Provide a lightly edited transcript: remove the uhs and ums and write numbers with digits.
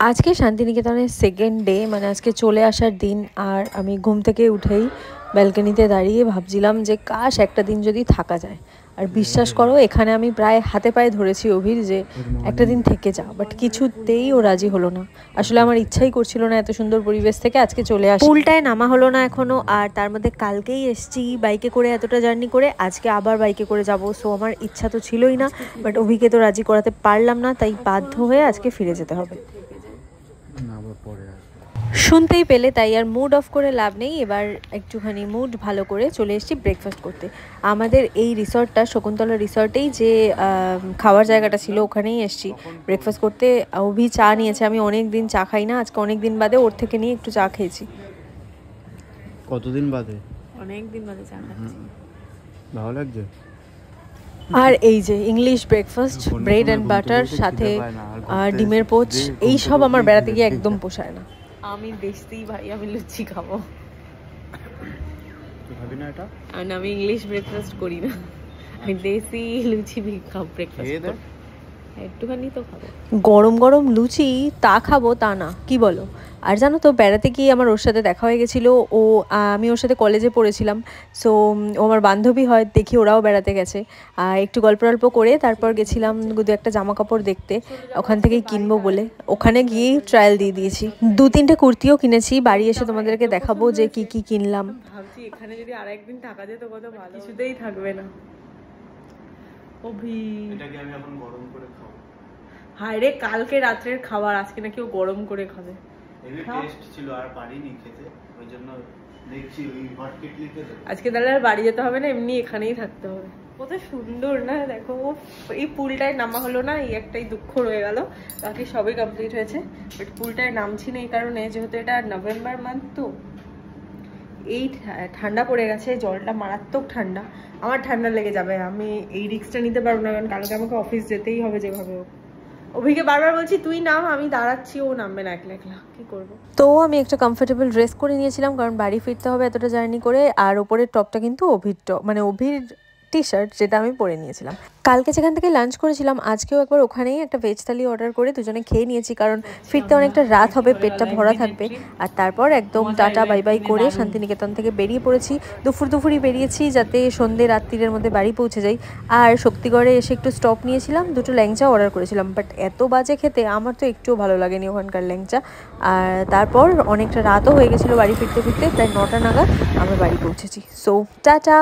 আজকে শান্তিনিকেতনের second day, মানে আজকে চলে আসার দিন। আর আমি ঘুম থেকে উঠেই ব্যালকনিতে দাঁড়িয়ে ভাবছিলাম যে কাশ একটা দিন যদি থাকা যায়। আর বিশ্বাস করো, এখানে আমি প্রায় হাতে পায়ে ধরেছি অভির যে একটা দিন থেকে যা, বাট কিছুতেই ও রাজি হলো না। আসলে আমার ইচ্ছাই করছিল না এত সুন্দর পরিবেশ থেকে আজকে চলে আসি। পুলটায় নামা হলো না এখনো, আর তার মধ্যে কালকেই এসছি বাইকে করে, এতটা জার্নি করে আজকে আবার বাইকে করে যাব। সো আমার ইচ্ছা তো ছিলই না, বাট অভিকে তো রাজি করাতে পারলাম না, তাই বাধ্য হয়ে আজকে ফিরে যেতে হবে। শুনতেই পেলে, তাই আর মুড অফ করে লাভ নেই। এবার একটুখানি মুড ভালো করে চলে এসেছি ব্রেকফাস্ট করতে। আমাদের এই রিসর্টটা শকুন্তলা রিসর্টেই যে খাওয়ার জায়গাটা ছিল, ওখানেই এসেছি ব্রেকফাস্ট করতে। অভি চা নিয়েছে, আমি অনেক দিন চা খাই না, আজকে অনেক দিন বাদে ওর থেকে নিয়ে একটু চা খেয়েছি। কতদিন বাদে? অনেক দিন বাদে চা খাচ্ছি, ভালো লাগছে। আর এই যে English breakfast, bread and butter, সাথে ডিমের পোচ, এই সব আমার বেড়াতে গিয়ে একদম পোষায় না। আমি দেশি ভাই, আমি লুচি খাবো। খাবি না এটা? আর আমি ইংলিশ ব্রেকফাস্ট করি না, আমি দেশি লুচি খাবো ব্রেকফাস্ট। একটুখানি তো খাবো, গরম গরম লুচি তা খাবো তা না, কি বলো? আর জানো তো, বেড়াতে গিয়ে আমার ওর সাথে দেখা হয়ে গেছিলো। আমি ওর সাথে কলেজে পড়েছিলাম। সো ও আমার বান্ধবী হয়, দেখি ওরাও বেড়াতে গেছে। একটু গল্প টল্প করে তারপর গেছিলাম দু একটা জামা কাপড় দেখতে, ওখান থেকেই কিনবো বলে। ওখানে গিয়েই ট্রায়াল দিয়ে দিয়েছি, 2-3টে কুর্তিও কিনেছি। বাড়ি এসে তোমাদেরকে দেখাবো যে কি কি কিনলাম। ভাবছি এখানে যদি আর একদিন থাকা যেত কত ভালো। কিছুতেই থাকবে না অভি। এটাকে আমি এখন গরম করে খাবো। হায় রে, কালকে রাত্রের খাবার আজকে নাকি ও গরম করে খাবে। এই টেস্ট ছিল, আর পারিনি খেতে, ওই জন্য দেখছি ওই হট কেটলিতে। আজকে তাহলে আর বাড়ি যেতে হবে না, এমনি এখানেই থাকতে হবে। কত সুন্দর না, দেখো। এই পুলটায় নামা হলো না, এই একটাই দুঃখ রয়ে গেল, বাকি সবই কমপ্লিট হয়েছে। বাট পুলটায় নামছি না এই কারণে, যেহেতু এটা নভেম্বর মান্থ, তো এই ঠান্ডা পড়ে গেছে, জলটা মারাত্মক ঠান্ডা। আমার ঠান্ডা লেগে যাবে, আমি এই রিস্কটা নিতে পারবো না, কারণ কালকে আমাকে অফিস যেতেই হবে যেভাবে হোক। অভিকে বারবার বলছি তুই নাম, আমি দাঁড়াচ্ছি, ও নামবে না একলা একলা, কি করবো। তো আমি একটা কমফোর্টেবল ড্রেস করে নিয়েছিলাম, কারণ বাড়ি ফিরতে হবে এতটা জার্নি করে। আর ওপরের টপটা কিন্তু অভির টপ, মানে অভির টি শার্ট, যেটা আমি পরে নিয়েছিলাম। কালকে যেখান থেকে লাঞ্চ করেছিলাম, আজকেও একবার ওখানেই একটা ভেজ থালি অর্ডার করে দুজনে খেয়ে নিয়েছি, কারণ ফিরতে অনেকটা রাত হবে, পেটটা ভরা থাকবে। আর তারপর একদম টাটা বাই বাই করে শান্তিনিকেতন থেকে বেরিয়ে পড়েছি। দুপুরই বেরিয়েছি, যাতে সন্ধ্যে রাত্রির মধ্যে বাড়ি পৌঁছে যাই। আর শক্তিগড়ে এসে একটু স্টপ নিয়েছিলাম, 2টো ল্যাংচা অর্ডার করেছিলাম, বাট এত বাজে খেতে আমার তো একটুও ভালো লাগেনি ওখানকার ল্যাংচা। আর তারপর অনেকটা রাতও হয়ে গেছিলো বাড়ি ফিরতে ফিরতে, প্রায় 9টা নাগাদ আমরা বাড়ি পৌঁছেছি। So tata.